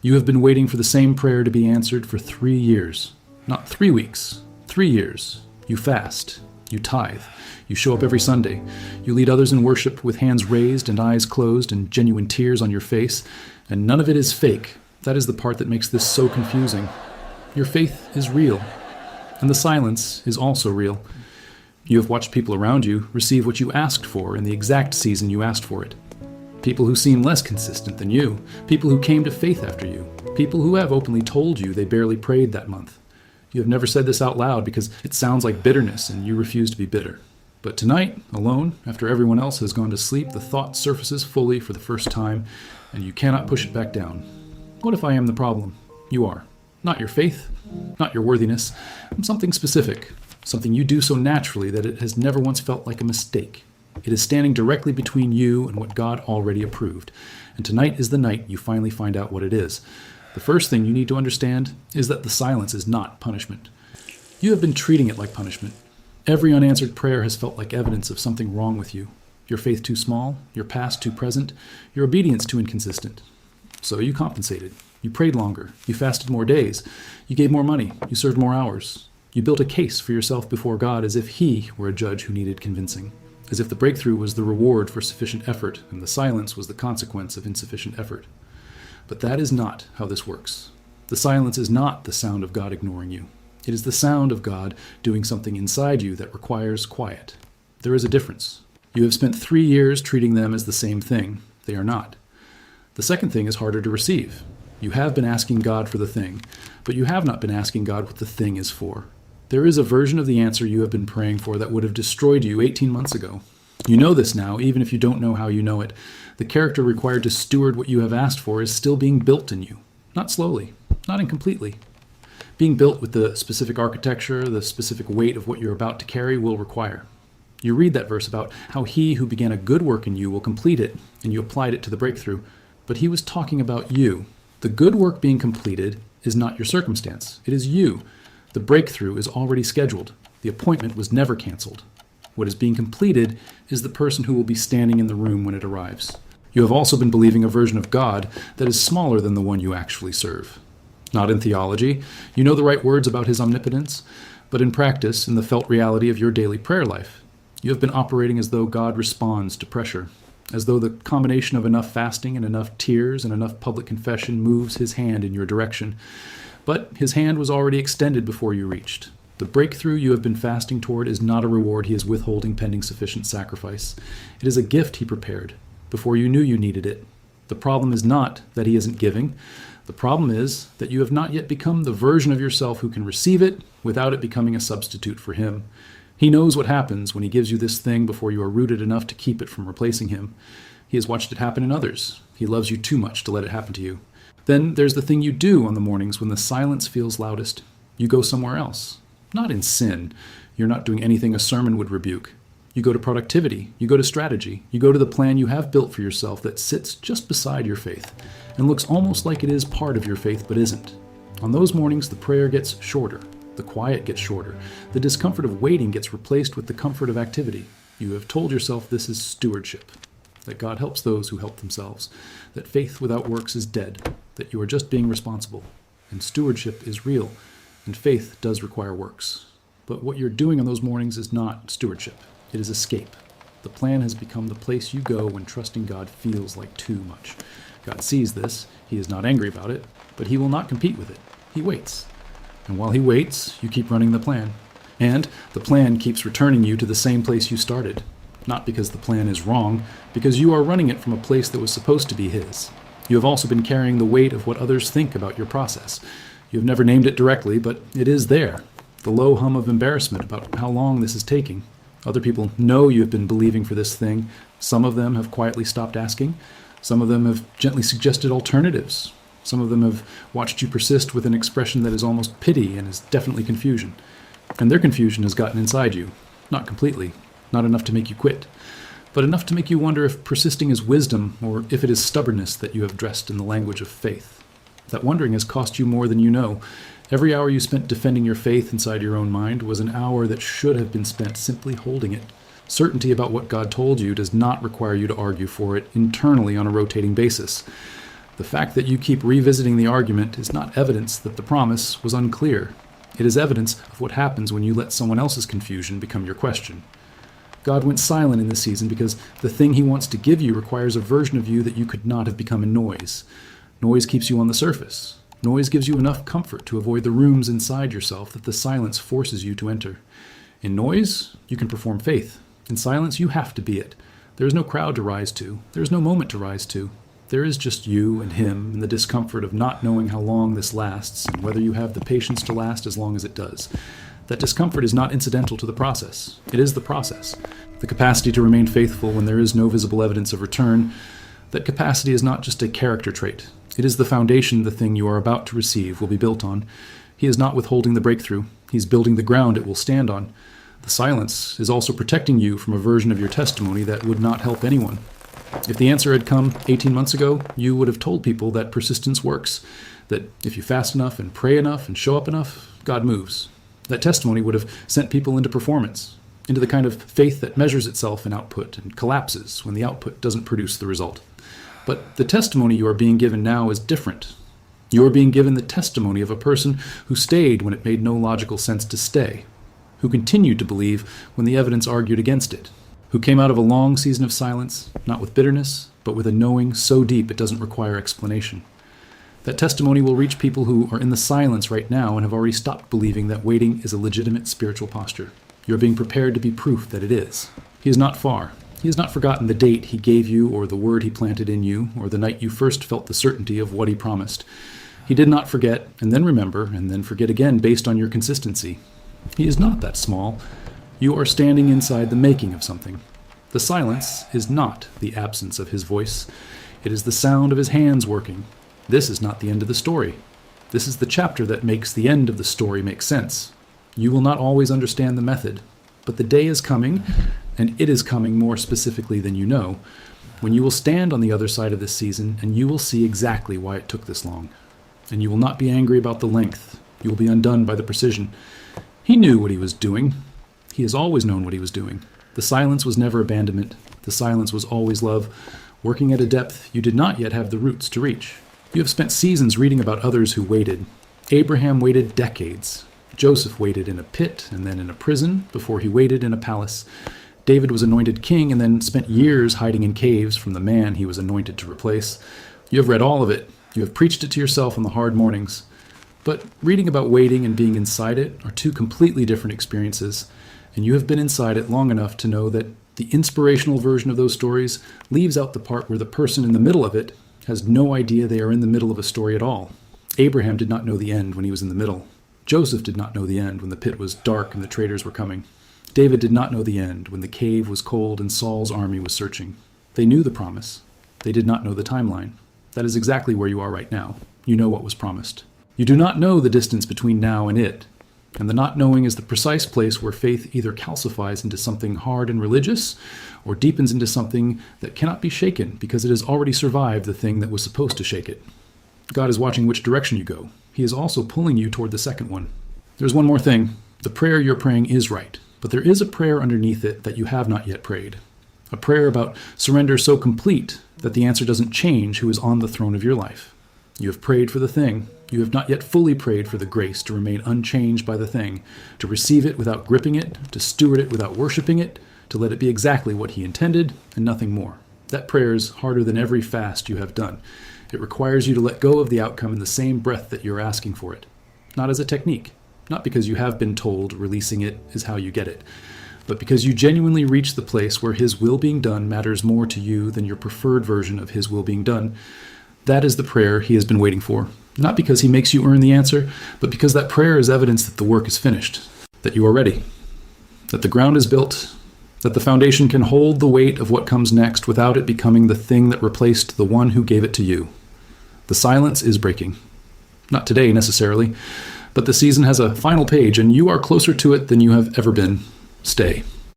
You have been waiting for the same prayer to be answered for 3 years. Not 3 weeks, 3 years. You fast. You tithe. You show up every Sunday. You lead others in worship with hands raised and eyes closed and genuine tears on your face. And none of it is fake. That is the part that makes this so confusing. Your faith is real. And the silence is also real. You have watched people around you receive what you asked for in the exact season you asked for it. People who seem less consistent than you. People who came to faith after you. People who have openly told you they barely prayed that month. You have never said this out loud because it sounds like bitterness and you refuse to be bitter. But tonight, alone, after everyone else has gone to sleep, the thought surfaces fully for the first time, and you cannot push it back down. What if I am the problem? You are. Not your faith, not your worthiness, something specific, something you do so naturally that it has never once felt like a mistake. It is standing directly between you and what God already approved. And tonight is the night you finally find out what it is. The first thing you need to understand is that the silence is not punishment. You have been treating it like punishment. Every unanswered prayer has felt like evidence of something wrong with you. Your faith too small, your past too present, your obedience too inconsistent. So you compensated. You prayed longer. You fasted more days. You gave more money. You served more hours. You built a case for yourself before God as if He were a judge who needed convincing. As if the breakthrough was the reward for sufficient effort and the silence was the consequence of insufficient effort. But that is not how this works. The silence is not the sound of God ignoring you. It is the sound of God doing something inside you that requires quiet. There is a difference. You have spent 3 years treating them as the same thing. They are not. The second thing is harder to receive. You have been asking God for the thing, but you have not been asking God what the thing is for. There is a version of the answer you have been praying for that would have destroyed you 18 months ago. You know this now, even if you don't know how you know it. The character required to steward what you have asked for is still being built in you. Not slowly, not incompletely. Being built with the specific architecture, the specific weight of what you're about to carry will require. You read that verse about how He who began a good work in you will complete it, and you applied it to the breakthrough. But He was talking about you. The good work being completed is not your circumstance. It is you. The breakthrough is already scheduled. The appointment was never canceled. What is being completed is the person who will be standing in the room when it arrives. You have also been believing a version of God that is smaller than the one you actually serve. Not in theology. You know the right words about His omnipotence, but in practice, in the felt reality of your daily prayer life. You have been operating as though God responds to pressure, as though the combination of enough fasting and enough tears and enough public confession moves His hand in your direction. But His hand was already extended before you reached. The breakthrough you have been fasting toward is not a reward He is withholding pending sufficient sacrifice. It is a gift He prepared before you knew you needed it. The problem is not that He isn't giving. The problem is that you have not yet become the version of yourself who can receive it without it becoming a substitute for Him. He knows what happens when He gives you this thing before you are rooted enough to keep it from replacing Him. He has watched it happen in others. He loves you too much to let it happen to you. Then there's the thing you do on the mornings when the silence feels loudest. You go somewhere else. Not in sin. You're not doing anything a sermon would rebuke. You go to productivity. You go to strategy. You go to the plan you have built for yourself that sits just beside your faith and looks almost like it is part of your faith but isn't. On those mornings, the prayer gets shorter. The quiet gets shorter. The discomfort of waiting gets replaced with the comfort of activity. You have told yourself this is stewardship, that God helps those who help themselves, that faith without works is dead, that you are just being responsible. And stewardship is real, and faith does require works. But what you're doing on those mornings is not stewardship. It is escape. The plan has become the place you go when trusting God feels like too much. God sees this. He is not angry about it, but He will not compete with it. He waits. And while He waits, you keep running the plan. And the plan keeps returning you to the same place you started. Not because the plan is wrong, because you are running it from a place that was supposed to be His. You have also been carrying the weight of what others think about your process. You have never named it directly, but it is there. The low hum of embarrassment about how long this is taking. Other people know you have been believing for this thing. Some of them have quietly stopped asking. Some of them have gently suggested alternatives. Some of them have watched you persist with an expression that is almost pity and is definitely confusion. And their confusion has gotten inside you. Not completely. Not enough to make you quit. But enough to make you wonder if persisting is wisdom or if it is stubbornness that you have dressed in the language of faith. That wondering has cost you more than you know. Every hour you spent defending your faith inside your own mind was an hour that should have been spent simply holding it. Certainty about what God told you does not require you to argue for it internally on a rotating basis. The fact that you keep revisiting the argument is not evidence that the promise was unclear. It is evidence of what happens when you let someone else's confusion become your question. God went silent in this season because the thing he wants to give you requires a version of you that you could not have become in noise. Noise keeps you on the surface. Noise gives you enough comfort to avoid the rooms inside yourself that the silence forces you to enter. In noise, you can perform faith. In silence, you have to be it. There is no crowd to rise to. There is no moment to rise to. There is just you and him and the discomfort of not knowing how long this lasts and whether you have the patience to last as long as it does. That discomfort is not incidental to the process. It is the process. The capacity to remain faithful when there is no visible evidence of return. That capacity is not just a character trait. It is the foundation the thing you are about to receive will be built on. He is not withholding the breakthrough. He's building the ground it will stand on. The silence is also protecting you from a version of your testimony that would not help anyone. If the answer had come 18 months ago, you would have told people that persistence works, that if you fast enough and pray enough and show up enough, God moves. That testimony would have sent people into performance, into the kind of faith that measures itself in output and collapses when the output doesn't produce the result. But the testimony you are being given now is different. You are being given the testimony of a person who stayed when it made no logical sense to stay, who continued to believe when the evidence argued against it, who came out of a long season of silence, not with bitterness, but with a knowing so deep it doesn't require explanation. That testimony will reach people who are in the silence right now and have already stopped believing that waiting is a legitimate spiritual posture. You're being prepared to be proof that it is. He is not far. He has not forgotten the date he gave you or the word he planted in you or the night you first felt the certainty of what he promised. He did not forget and then remember and then forget again based on your consistency. He is not that small. You are standing inside the making of something. The silence is not the absence of his voice. It is the sound of his hands working. This is not the end of the story. This is the chapter that makes the end of the story make sense. You will not always understand the method, but the day is coming, and it is coming more specifically than you know, when you will stand on the other side of this season and you will see exactly why it took this long. And you will not be angry about the length. You will be undone by the precision. He knew what he was doing. He has always known what he was doing. The silence was never abandonment. The silence was always love, working at a depth you did not yet have the roots to reach. You have spent seasons reading about others who waited. Abraham waited decades. Joseph waited in a pit and then in a prison before he waited in a palace. David was anointed king and then spent years hiding in caves from the man he was anointed to replace. You have read all of it. You have preached it to yourself on the hard mornings. But reading about waiting and being inside it are two completely different experiences. And you have been inside it long enough to know that the inspirational version of those stories leaves out the part where the person in the middle of it has no idea they are in the middle of a story at all. Abraham did not know the end when he was in the middle. Joseph did not know the end when the pit was dark and the traitors were coming. David did not know the end when the cave was cold and Saul's army was searching. They knew the promise. They did not know the timeline. That is exactly where you are right now. You know what was promised. You do not know the distance between now and it. And the not knowing is the precise place where faith either calcifies into something hard and religious or deepens into something that cannot be shaken because it has already survived the thing that was supposed to shake it. God is watching which direction you go. He is also pulling you toward the second one. There's one more thing. The prayer you're praying is right, but there is a prayer underneath it that you have not yet prayed. A prayer about surrender so complete that the answer doesn't change who is on the throne of your life. You have prayed for the thing. You have not yet fully prayed for the grace to remain unchanged by the thing, to receive it without gripping it, to steward it without worshiping it, to let it be exactly what he intended and nothing more. That prayer is harder than every fast you have done. It requires you to let go of the outcome in the same breath that you're asking for it. Not as a technique, not because you have been told releasing it is how you get it, but because you genuinely reach the place where his will being done matters more to you than your preferred version of his will being done. That is the prayer he has been waiting for. Not because he makes you earn the answer, but because that prayer is evidence that the work is finished, that you are ready, that the ground is built, that the foundation can hold the weight of what comes next without it becoming the thing that replaced the one who gave it to you. The silence is breaking. Not today necessarily, but the season has a final page and you are closer to it than you have ever been. Stay.